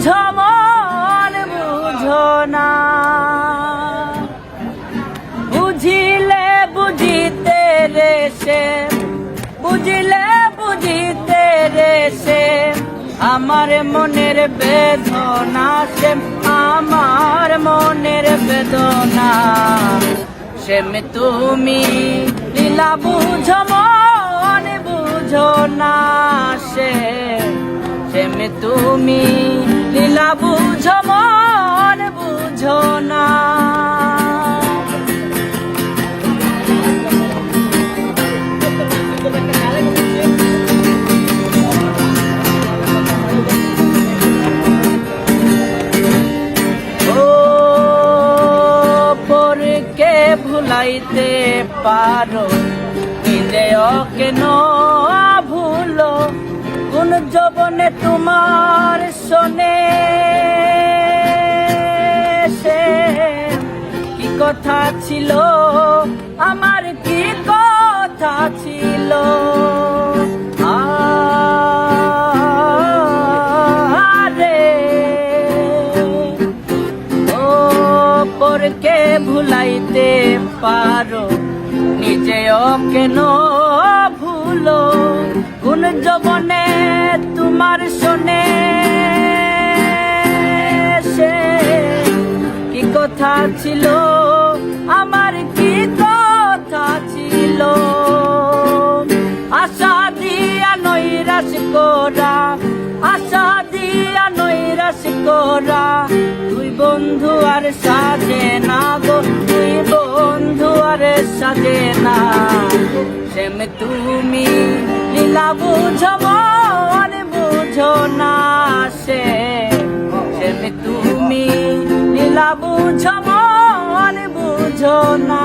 বুঝো মন বুঝো না, বুঝিলে বুঝিতে রে সে, বুঝিলে বুঝিতে রে সে, আমার মনের বেদনা সে, আমার মনের বেদনা সেম তুমি লীলা বুঝো মন বুঝো না, সেম তুমি লীলা বুঝো মন বুঝো না। ভুলাইতে পারো নিজেও কেন ভুলো, কোন যৌবনে তোমার শোনে সে কি কথা ছিল, আমার কি কথা ছিল, কে ভুলাইতে পারো নিজেও কেন ভুলো, কোন যৌবনে তোমার শোনে সে কি কথা ছিল, আমার কি কথা ছিল, আশা দিয়া নৈরাশ করা, আশা দিয়া নৈরাশ করা, তুই বন্ধু আর সাজে না গো, তুই বন্ধু আর সাজে না, সেম তুমি লীলা বুঝো মন বুঝো না, সেম তুমি লীলা বুঝো মন বুঝো না।